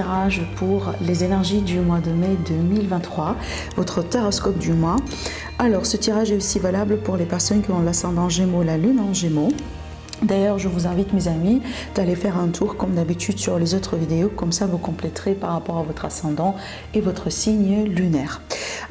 tirage pour les énergies du mois de mai 2023, votre taroscope du mois. Alors, ce tirage est aussi valable pour les personnes qui ont l'ascendant Gémeaux, la lune en Gémeaux. D'ailleurs, je vous invite, mes amis, d'aller faire un tour comme d'habitude sur les autres vidéos, comme ça vous compléterez par rapport à votre ascendant et votre signe lunaire.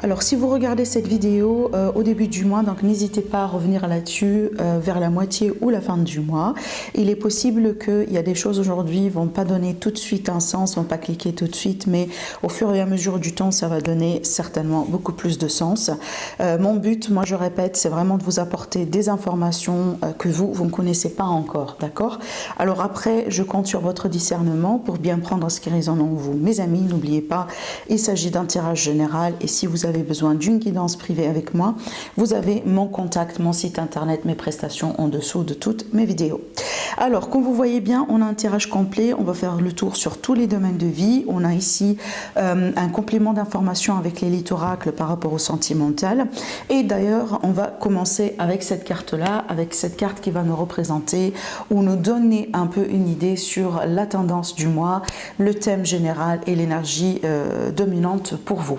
Alors, si vous regardez cette vidéo au début du mois, donc n'hésitez pas à revenir là-dessus vers la moitié ou la fin du mois. Il est possible qu'il y a des choses aujourd'hui qui ne vont pas donner tout de suite un sens, ne vont pas cliquer tout de suite, mais au fur et à mesure du temps, ça va donner certainement beaucoup plus de sens. Mon but, moi je répète, c'est vraiment de vous apporter des informations que vous ne connaissez pas encore, d'accord? Alors après, je compte sur votre discernement pour bien prendre ce qui résonne en vous. Mes amis, n'oubliez pas, il s'agit d'un tirage général et si vous avez besoin d'une guidance privée avec moi, vous avez mon contact, mon site internet, mes prestations en dessous de toutes mes vidéos. Alors, comme vous voyez bien, on a un tirage complet, on va faire le tour sur tous les domaines de vie. On a ici un complément d'information avec l'élite oracle par rapport au sentimental. Et d'ailleurs, on va commencer avec cette carte-là, avec cette carte qui va nous représenter ou nous donner un peu une idée sur la tendance du mois, le thème général et l'énergie dominante pour vous.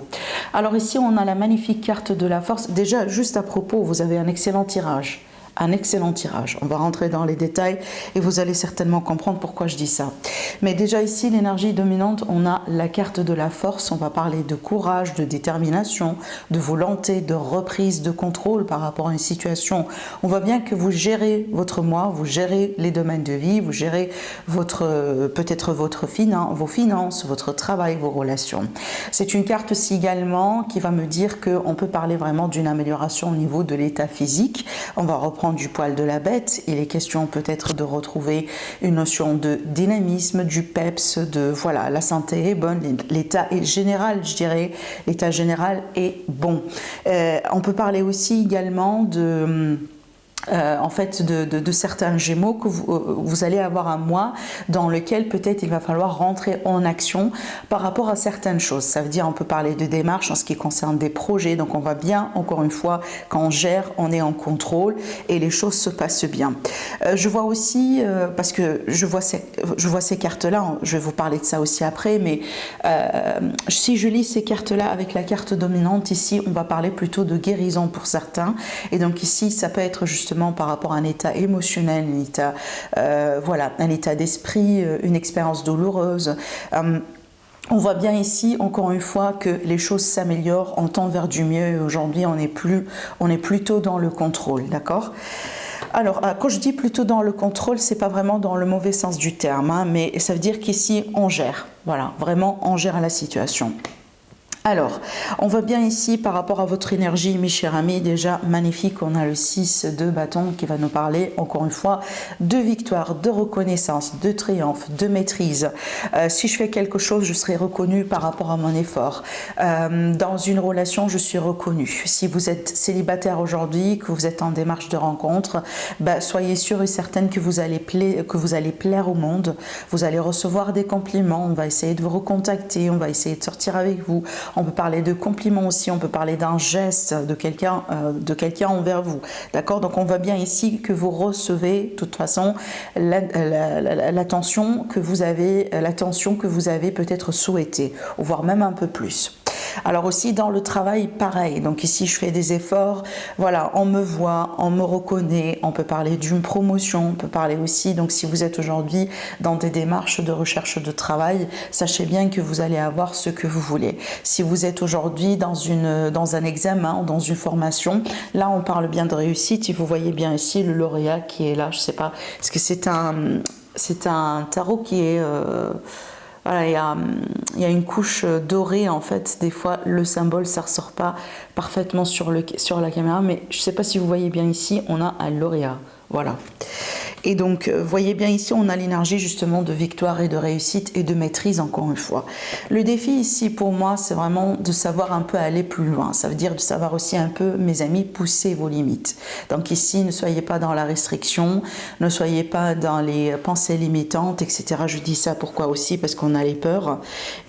Alors ici, on a la magnifique carte de la force. Déjà, juste à propos, vous avez un excellent tirage. Un excellent tirage. On va rentrer dans les détails et vous allez certainement comprendre pourquoi je dis ça. Mais déjà ici, l'énergie dominante, on a la carte de la force. On va parler de courage, de détermination, de volonté, de reprise, de contrôle par rapport à une situation. On voit bien que vous gérez votre mois, vous gérez les domaines de vie, vous gérez peut-être vos finances, votre travail, vos relations. C'est une carte aussi également qui va me dire qu'on peut parler vraiment d'une amélioration au niveau de l'état physique. On va reprendre du poil de la bête. Il est question peut-être de retrouver une notion de dynamisme, du peps, de voilà, la santé est bonne, l'état est général, je dirais, l'état général est bon. On peut parler aussi également de certains Gémeaux que vous allez avoir un mois dans lequel peut-être il va falloir rentrer en action par rapport à certaines choses. Ça veut dire on peut parler de démarches en ce qui concerne des projets. Donc on va bien, encore une fois, quand on gère, on est en contrôle et les choses se passent bien. Je vois aussi, parce que je vois ces cartes-là, je vais vous parler de ça aussi après, mais si je lis ces cartes-là avec la carte dominante, ici on va parler plutôt de guérison pour certains. Et donc ici, ça peut être justement par rapport à un état émotionnel, un état d'esprit, une expérience douloureuse. On voit bien ici, encore une fois, que les choses s'améliorent, on tend vers du mieux et aujourd'hui on est plutôt dans le contrôle, d'accord ? Alors, quand je dis plutôt dans le contrôle, c'est pas vraiment dans le mauvais sens du terme, hein, mais ça veut dire qu'ici on gère, voilà, vraiment on gère la situation. Alors, on voit bien ici par rapport à votre énergie, mes chers amis, déjà magnifique, on a le 6 de bâton qui va nous parler, encore une fois, de victoire, de reconnaissance, de triomphe, de maîtrise. Si je fais quelque chose, je serai reconnue par rapport à mon effort. Dans une relation, je suis reconnue. Si vous êtes célibataire aujourd'hui, que vous êtes en démarche de rencontre, soyez sûrs et certaines que vous allez plaire au monde. Vous allez recevoir des compliments, on va essayer de vous recontacter, on va essayer de sortir avec vous. On peut parler de compliments aussi, on peut parler d'un geste de quelqu'un envers vous. D'accord? Donc on voit bien ici que vous recevez de toute façon l'attention que vous avez peut-être souhaitée, voire même un peu plus. Alors aussi dans le travail, pareil. Donc ici, je fais des efforts. Voilà, on me voit, on me reconnaît. On peut parler d'une promotion. On peut parler aussi, donc si vous êtes aujourd'hui dans des démarches de recherche de travail, sachez bien que vous allez avoir ce que vous voulez. Si vous êtes aujourd'hui dans un examen, dans une formation, là, on parle bien de réussite. Et vous voyez bien ici le lauréat qui est là. Je sais pas, est-ce que c'est un tarot qui est... Voilà, il y a une couche dorée en fait. Des fois, le symbole, ça ressort pas parfaitement sur la caméra, mais je ne sais pas si vous voyez bien ici, on a un lauréat. Voilà. Et donc, voyez bien ici, on a l'énergie justement de victoire et de réussite et de maîtrise encore une fois. Le défi ici pour moi, c'est vraiment de savoir un peu aller plus loin. Ça veut dire de savoir aussi un peu, mes amis, pousser vos limites. Donc ici, ne soyez pas dans la restriction, ne soyez pas dans les pensées limitantes, etc. Je dis ça pourquoi aussi? Parce qu'on a les peurs.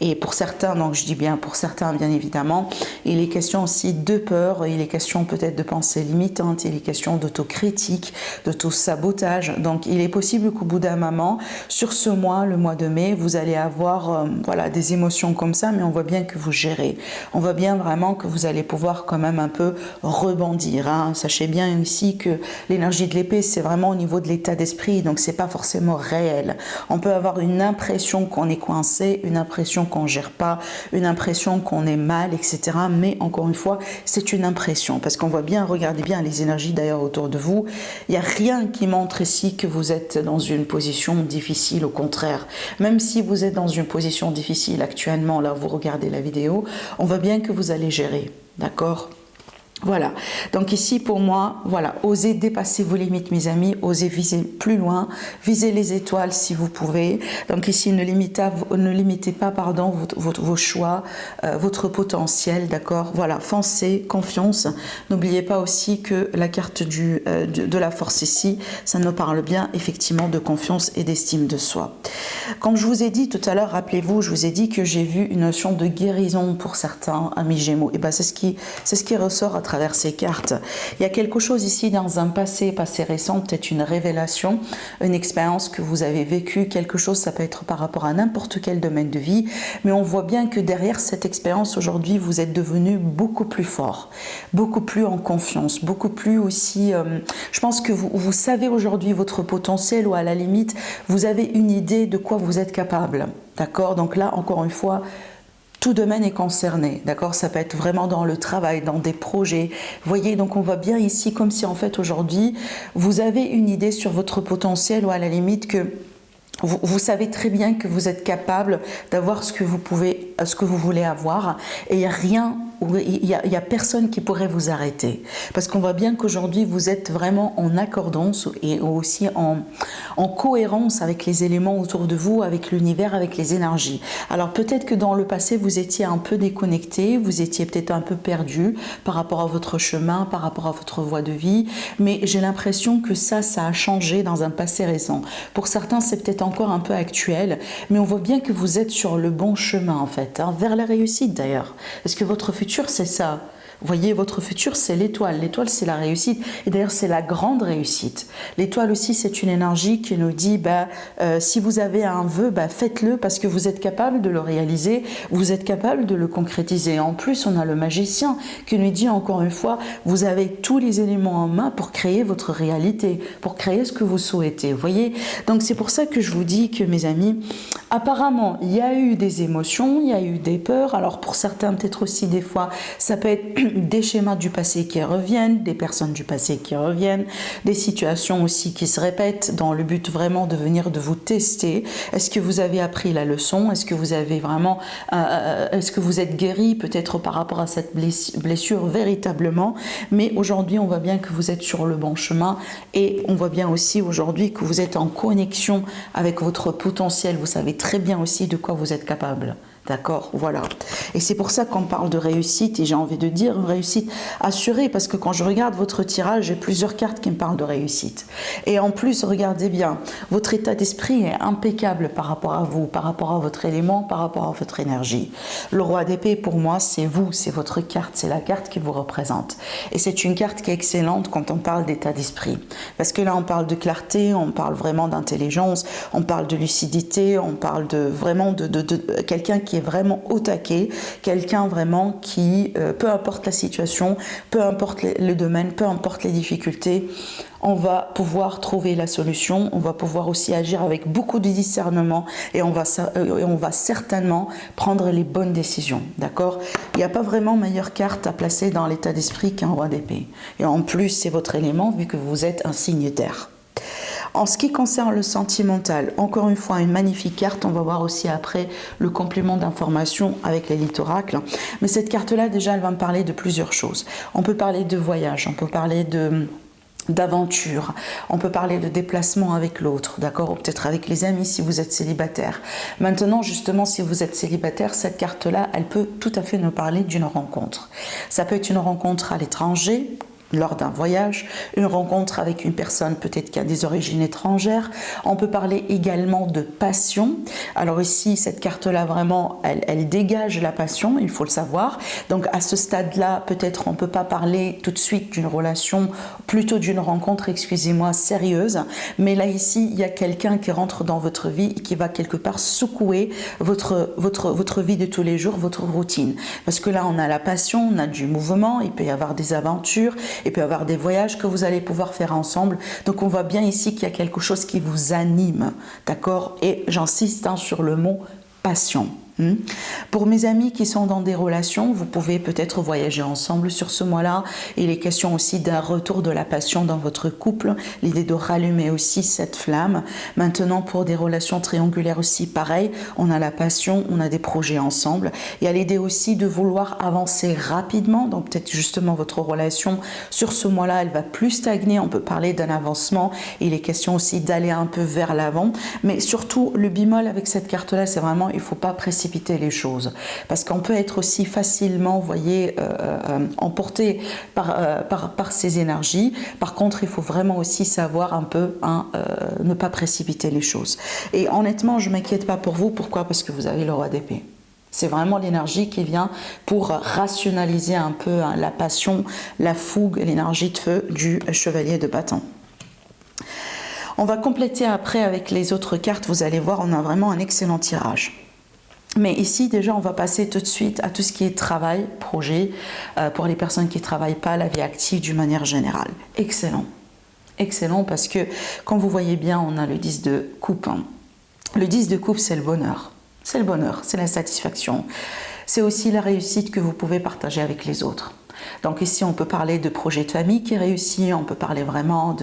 Et pour certains, donc je dis bien pour certains, bien évidemment, il est question aussi de peur, il est question peut-être de pensées limitantes, il est question d'autocritique, d'auto-sabotage. Donc il est possible qu'au bout d'un moment, sur ce mois, le mois de mai, vous allez avoir voilà, des émotions comme ça, mais on voit bien que vous gérez. On voit bien vraiment que vous allez pouvoir quand même un peu rebondir. Hein. Sachez bien ici que l'énergie de l'épée, c'est vraiment au niveau de l'état d'esprit, donc c'est pas forcément réel. On peut avoir une impression qu'on est coincé, une impression qu'on ne gère pas, une impression qu'on est mal, etc. Mais encore une fois, c'est une impression, parce qu'on voit bien, regardez bien les énergies d'ailleurs autour de vous, il n'y a rien qui montre ici que vous êtes dans une position difficile, au contraire. Même si vous êtes dans une position difficile actuellement, là vous regardez la vidéo, on voit bien que vous allez gérer, d'accord ? Voilà, donc ici pour moi, voilà, osez dépasser vos limites mes amis, osez viser plus loin, visez les étoiles si vous pouvez. Donc ici ne limitez pas pardon, vos choix, votre potentiel, d'accord. Voilà, foncez, confiance. N'oubliez pas aussi que la carte de la force ici, ça nous parle bien effectivement de confiance et d'estime de soi. Comme je vous ai dit tout à l'heure, rappelez-vous, je vous ai dit que j'ai vu une notion de guérison pour certains amis Gémeaux. Et ben c'est ce qui ressort à travers ces cartes. Il y a quelque chose ici dans un passé récent, peut-être une révélation, une expérience que vous avez vécue, quelque chose, ça peut être par rapport à n'importe quel domaine de vie, mais on voit bien que derrière cette expérience aujourd'hui, vous êtes devenu beaucoup plus fort, beaucoup plus en confiance, beaucoup plus aussi, je pense que vous savez aujourd'hui votre potentiel, ou à la limite, vous avez une idée de quoi vous êtes capable, d'accord. Donc là, encore une fois, tout domaine est concerné, d'accord. Ça peut être vraiment dans le travail, dans des projets. Vous voyez, donc on voit bien ici comme si en fait aujourd'hui, vous avez une idée sur votre potentiel, ou à la limite que vous savez très bien que vous êtes capable d'avoir ce que vous voulez avoir, et il n'y a rien, il y a personne qui pourrait vous arrêter, parce qu'on voit bien qu'aujourd'hui vous êtes vraiment en accordance et aussi en cohérence avec les éléments autour de vous, avec l'univers, avec les énergies. Alors peut-être que dans le passé vous étiez un peu déconnecté, vous étiez peut-être un peu perdu par rapport à votre chemin, par rapport à votre voie de vie, mais j'ai l'impression que ça a changé dans un passé récent. Pour certains c'est peut-être encore un peu actuel, mais on voit bien que vous êtes sur le bon chemin en fait, hein, vers la réussite d'ailleurs. Est-ce que votre futur c'est ça? Vous voyez, votre futur, c'est l'étoile. L'étoile, c'est la réussite. Et d'ailleurs, c'est la grande réussite. L'étoile aussi, c'est une énergie qui nous dit, si vous avez un vœu, faites-le parce que vous êtes capable de le réaliser, vous êtes capable de le concrétiser. En plus, on a le magicien qui nous dit, encore une fois, vous avez tous les éléments en main pour créer votre réalité, pour créer ce que vous souhaitez. Vous voyez? Donc, c'est pour ça que je vous dis que, mes amis, apparemment, il y a eu des émotions, il y a eu des peurs. Alors, pour certains, peut-être aussi, des fois, ça peut être des schémas du passé qui reviennent, des personnes du passé qui reviennent, des situations aussi qui se répètent dans le but vraiment de venir de vous tester. Est-ce que vous avez appris la leçon? Est-ce que vous avez vraiment, est-ce que vous êtes guéri peut-être par rapport à cette blessure véritablement? Mais aujourd'hui, on voit bien que vous êtes sur le bon chemin, et on voit bien aussi aujourd'hui que vous êtes en connexion avec votre potentiel. Vous savez très bien aussi de quoi vous êtes capable. D'accord, voilà. Et c'est pour ça qu'on parle de réussite, et j'ai envie de dire une réussite assurée, parce que quand je regarde votre tirage, j'ai plusieurs cartes qui me parlent de réussite. Et en plus, regardez bien, votre état d'esprit est impeccable par rapport à vous, par rapport à votre élément, par rapport à votre énergie. Le roi d'épée, pour moi, c'est vous, c'est votre carte, c'est la carte qui vous représente. Et c'est une carte qui est excellente quand on parle d'état d'esprit. Parce que là, on parle de clarté, on parle vraiment d'intelligence, on parle de lucidité, on parle vraiment de quelqu'un qui est vraiment au taquet, quelqu'un vraiment qui, peu importe la situation, peu importe le domaine, peu importe les difficultés, on va pouvoir trouver la solution, on va pouvoir aussi agir avec beaucoup de discernement, et on va certainement prendre les bonnes décisions, d'accord? Il n'y a pas vraiment meilleure carte à placer dans l'état d'esprit qu'un roi d'épée. Et en plus, c'est votre élément vu que vous êtes un signe d'air. En ce qui concerne le sentimental, encore une fois, une magnifique carte. On va voir aussi après le complément d'information avec l'élite oracle. Mais cette carte-là, déjà, elle va me parler de plusieurs choses. On peut parler de voyage, on peut parler d'aventure, on peut parler de déplacement avec l'autre, d'accord, ou peut-être avec les amis si vous êtes célibataire. Maintenant, justement, si vous êtes célibataire, cette carte-là, elle peut tout à fait nous parler d'une rencontre. Ça peut être une rencontre à l'étranger, lors d'un voyage, une rencontre avec une personne peut-être qui a des origines étrangères. On peut parler également de passion. Alors ici, cette carte-là, vraiment, elle dégage la passion, il faut le savoir. Donc à ce stade-là, peut-être on ne peut pas parler tout de suite d'une relation, plutôt d'une rencontre, excusez-moi, sérieuse. Mais là, ici, il y a quelqu'un qui rentre dans votre vie et qui va quelque part secouer votre vie de tous les jours, votre routine. Parce que là, on a la passion, on a du mouvement, il peut y avoir des aventures, il peut y avoir des voyages que vous allez pouvoir faire ensemble. Donc on voit bien ici qu'il y a quelque chose qui vous anime, d'accord? Et j'insiste sur le mot passion. Pour mes amis qui sont dans des relations, vous pouvez peut-être voyager ensemble sur ce mois-là. Il est question aussi d'un retour de la passion dans votre couple, l'idée de rallumer aussi cette flamme. Maintenant, pour des relations triangulaires aussi, pareil, on a la passion, on a des projets ensemble. Il y a l'idée aussi de vouloir avancer rapidement, donc peut-être justement votre relation sur ce mois-là, elle va plus stagner, on peut parler d'un avancement. Il est question aussi d'aller un peu vers l'avant, mais surtout le bémol avec cette carte-là, c'est vraiment, il ne faut pas précipiter les choses, parce qu'on peut être aussi facilement, vous voyez, emporté par ces énergies. Par contre, il faut vraiment aussi savoir un peu, ne pas précipiter les choses. Et honnêtement, je ne m'inquiète pas pour vous. Pourquoi? Parce que vous avez le roi d'épée. C'est vraiment l'énergie qui vient pour rationaliser un peu la passion, la fougue, l'énergie de feu du chevalier de bâton. On va compléter après avec les autres cartes. Vous allez voir, on a vraiment un excellent tirage. Mais ici, déjà, on va passer tout de suite à tout ce qui est travail, projet, pour les personnes qui ne travaillent pas, la vie active d'une manière générale. Excellent. Excellent, parce que, comme vous voyez bien, on a le 10 de coupe. Le 10 de coupe, c'est le bonheur. C'est le bonheur, c'est la satisfaction. C'est aussi la réussite que vous pouvez partager avec les autres. Donc ici, on peut parler de projet de famille qui réussit, on peut parler vraiment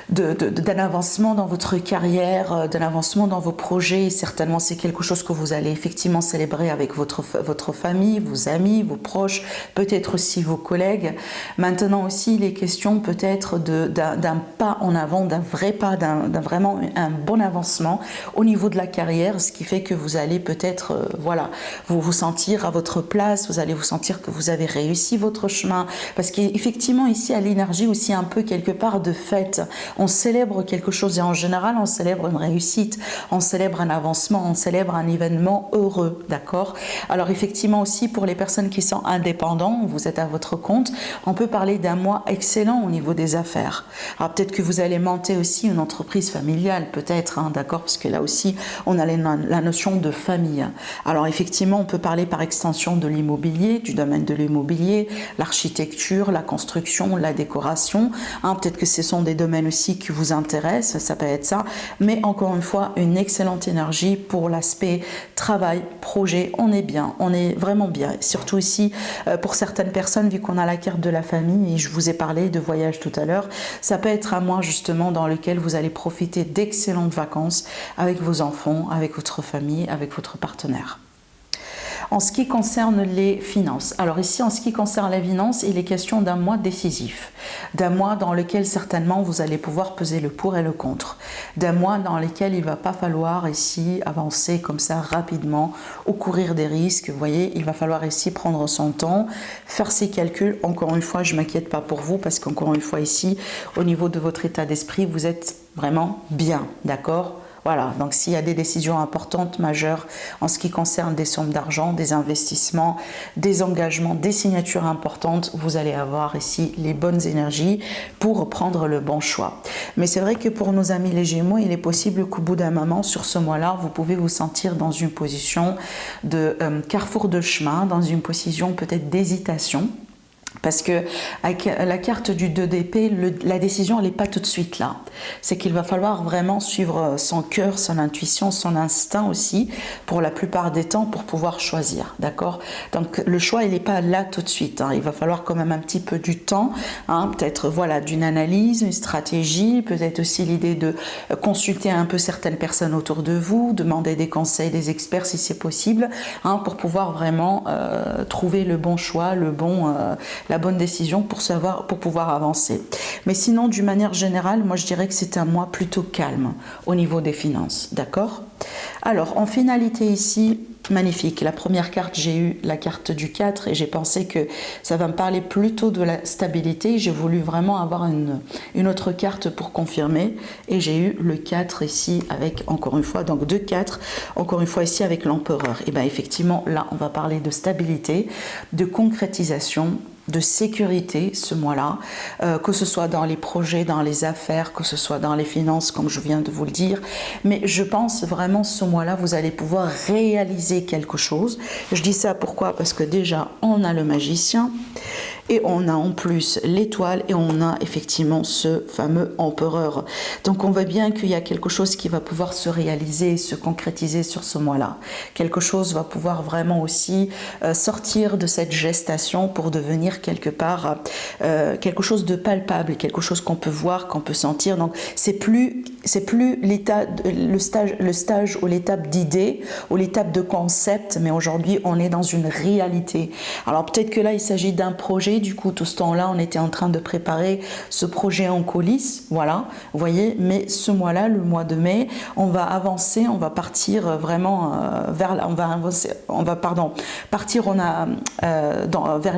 d'un avancement dans votre carrière, d'un avancement dans vos projets. Certainement, c'est quelque chose que vous allez effectivement célébrer avec votre famille, vos amis, vos proches, peut-être aussi vos collègues. Maintenant aussi, il est question peut-être d'un pas en avant, d'un vrai pas, vraiment un bon avancement au niveau de la carrière, ce qui fait que vous allez peut-être, voilà, vous sentir à votre place, vous allez vous sentir que vous avez réussi votre chemin, parce qu'effectivement, ici, il y a l'énergie aussi un peu quelque part de fête. On célèbre quelque chose et en général, on célèbre une réussite, on célèbre un avancement, on célèbre un événement heureux, d'accord? Alors effectivement aussi, pour les personnes qui sont indépendants, vous êtes à votre compte, on peut parler d'un mois excellent au niveau des affaires. Alors peut-être que vous allez monter aussi une entreprise familiale, peut-être, d'accord? Parce que là aussi, on a la notion de famille. Alors effectivement, on peut parler par extension de l'immobilier, du domaine de l'immobilier, l'architecture, la construction, la décoration. Peut-être que ce sont des domaines aussi qui vous intéressent, ça peut être ça. Mais encore une fois, une excellente énergie pour l'aspect travail, projet. On est bien, on est vraiment bien. Surtout ici, pour certaines personnes, vu qu'on a la carte de la famille, et je vous ai parlé de voyage tout à l'heure, ça peut être un mois justement dans lequel vous allez profiter d'excellentes vacances avec vos enfants, avec votre famille, avec votre partenaire. En ce qui concerne les finances, alors ici en ce qui concerne la finance, il est question d'un mois décisif, d'un mois dans lequel certainement vous allez pouvoir peser le pour et le contre, d'un mois dans lequel il ne va pas falloir ici avancer comme ça rapidement ou courir des risques. Vous voyez, il va falloir ici prendre son temps, faire ses calculs. Encore une fois, je ne m'inquiète pas pour vous parce qu'encore une fois ici, au niveau de votre état d'esprit, vous êtes vraiment bien, d'accord ? Voilà, donc s'il y a des décisions importantes, majeures, en ce qui concerne des sommes d'argent, des investissements, des engagements, des signatures importantes, vous allez avoir ici les bonnes énergies pour prendre le bon choix. Mais c'est vrai que pour nos amis les Gémeaux, il est possible qu'au bout d'un moment, sur ce mois-là, vous pouvez vous sentir dans une position de carrefour de chemin, dans une position peut-être d'hésitation. Parce que avec la carte du 2 d'épée, la décision elle n'est pas tout de suite là. C'est qu'il va falloir vraiment suivre son cœur, son intuition, son instinct aussi, pour la plupart des temps, pour pouvoir choisir, d'accord? Donc le choix il n'est pas là tout de suite. Il va falloir quand même un petit peu du temps, peut-être voilà d'une analyse, une stratégie, peut-être aussi l'idée de consulter un peu certaines personnes autour de vous, demander des conseils des experts si c'est possible, pour pouvoir vraiment trouver le bon choix, la bonne décision pour pouvoir avancer. Mais sinon, d'une manière générale, moi je dirais que c'est un mois plutôt calme au niveau des finances, d'accord? Alors, en finalité ici, magnifique. La première carte, j'ai eu la carte du 4 et j'ai pensé que ça va me parler plutôt de la stabilité. J'ai voulu vraiment avoir une autre carte pour confirmer et j'ai eu le 4 ici avec, encore une fois, donc 2 4, encore une fois ici avec l'empereur. Et bien effectivement, là, on va parler de stabilité, de concrétisation, de sécurité ce mois-là, que ce soit dans les projets, dans les affaires, que ce soit dans les finances, comme je viens de vous le dire. Mais je pense vraiment ce mois-là, vous allez pouvoir réaliser quelque chose. Je dis ça pourquoi? Parce que déjà, on a le magicien et on a en plus l'étoile et on a effectivement ce fameux empereur. Donc on voit bien qu'il y a quelque chose qui va pouvoir se réaliser, se concrétiser sur ce mois-là. Quelque chose va pouvoir vraiment aussi sortir de cette gestation pour devenir quelque part quelque chose de palpable, quelque chose qu'on peut voir, qu'on peut sentir. Donc c'est plus l'état, le stage ou l'étape d'idée ou l'étape de concept, mais aujourd'hui on est dans une réalité. Alors peut-être que là il s'agit d'un projet, du coup tout ce temps-là on était en train de préparer ce projet en coulisses, voilà, vous voyez, mais ce mois-là, le mois de mai, on va avancer, on va partir vraiment vers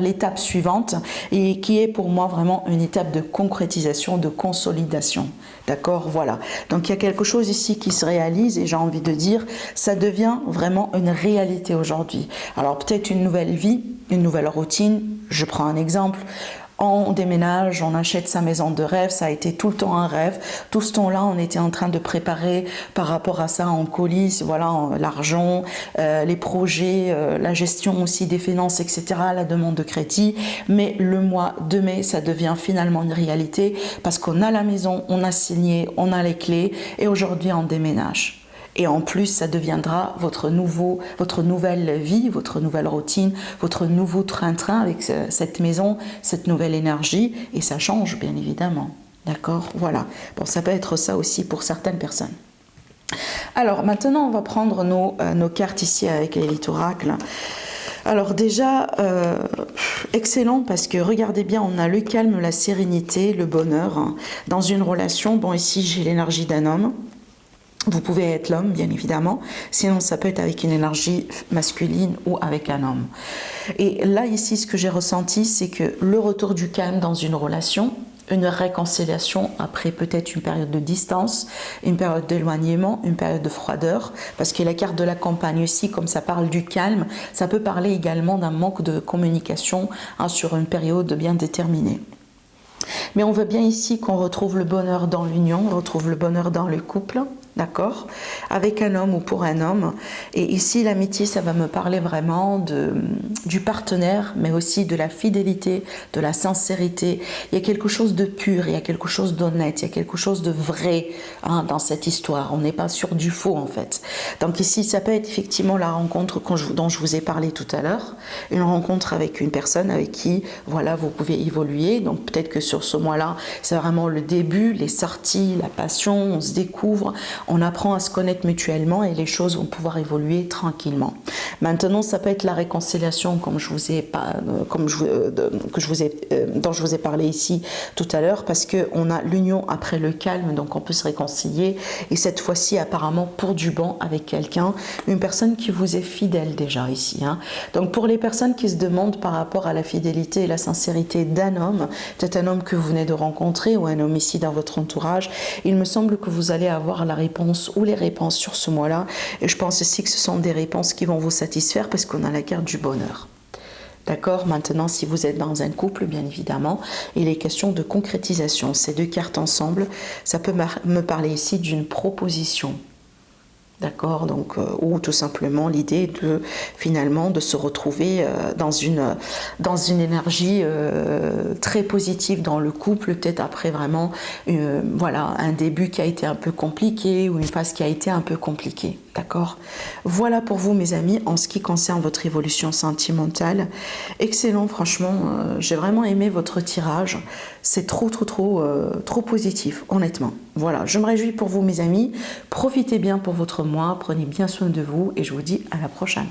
l'étape suivante et qui est pour moi vraiment une étape de concrétisation, de consolidation. D'accord, voilà. Donc il y a quelque chose ici qui se réalise et j'ai envie de dire, ça devient vraiment une réalité aujourd'hui. Alors peut-être une nouvelle vie, une nouvelle routine. Je prends un exemple. On déménage, on achète sa maison de rêve, ça a été tout le temps un rêve. Tout ce temps-là, on était en train de préparer par rapport à ça en coulisses, voilà, l'argent, les projets, la gestion aussi des finances, etc., la demande de crédit. Mais le mois de mai, ça devient finalement une réalité parce qu'on a la maison, on a signé, on a les clés et aujourd'hui, on déménage. Et en plus, ça deviendra votre nouvelle vie, votre nouvelle routine, votre nouveau train-train avec cette maison, cette nouvelle énergie. Et ça change, bien évidemment. D'accord? Voilà. Bon, ça peut être ça aussi pour certaines personnes. Alors, maintenant, on va prendre nos cartes ici avec l'élite oracle. Alors déjà, excellent parce que regardez bien, on a le calme, la sérénité, le bonheur. Hein. Dans une relation, bon ici j'ai l'énergie d'un homme. Vous pouvez être l'homme, bien évidemment. Sinon, ça peut être avec une énergie masculine ou avec un homme. Et là, ici, ce que j'ai ressenti, c'est que le retour du calme dans une relation, une réconciliation après peut-être une période de distance, une période d'éloignement, une période de froideur, parce que la carte de la campagne aussi, comme ça parle du calme, ça peut parler également d'un manque de communication sur une période bien déterminée. Mais on voit bien ici qu'on retrouve le bonheur dans l'union, on retrouve le bonheur dans le couple, d'accord, avec un homme ou pour un homme. Et ici, l'amitié, ça va me parler vraiment du partenaire, mais aussi de la fidélité, de la sincérité. Il y a quelque chose de pur, il y a quelque chose d'honnête, il y a quelque chose de vrai dans cette histoire. On n'est pas sur du faux, en fait. Donc ici, ça peut être effectivement la rencontre dont je vous ai parlé tout à l'heure, une rencontre avec une personne avec qui, voilà, vous pouvez évoluer. Donc peut-être que sur ce mois-là, c'est vraiment le début, les sorties, la passion, on se découvre, on apprend à se connaître mutuellement et les choses vont pouvoir évoluer tranquillement. Maintenant, ça peut être la réconciliation, dont je vous ai parlé ici tout à l'heure, parce qu'on a l'union après le calme, donc on peut se réconcilier. Et cette fois-ci, apparemment, pour du bon avec quelqu'un, une personne qui vous est fidèle déjà ici. Hein. Donc pour les personnes qui se demandent par rapport à la fidélité et la sincérité d'un homme, peut-être un homme que vous venez de rencontrer ou un homme ici dans votre entourage, il me semble que vous allez avoir la réponse ou les réponses sur ce mois-là. Et je pense aussi que ce sont des réponses qui vont vous satisfaire parce qu'on a la carte du bonheur. D'accord? Maintenant, si vous êtes dans un couple, bien évidemment, il est question de concrétisation. Ces deux cartes ensemble, ça peut me parler ici d'une proposition. D'accord, donc ou tout simplement l'idée de finalement de se retrouver dans une énergie très positive dans le couple, peut-être après vraiment voilà un début qui a été un peu compliqué ou une phase qui a été un peu compliquée. D'accord. Voilà pour vous mes amis en ce qui concerne votre évolution sentimentale. Excellent, franchement, j'ai vraiment aimé votre tirage. C'est trop positif, honnêtement. Voilà, je me réjouis pour vous mes amis. Profitez bien pour votre mois, prenez bien soin de vous et je vous dis à la prochaine.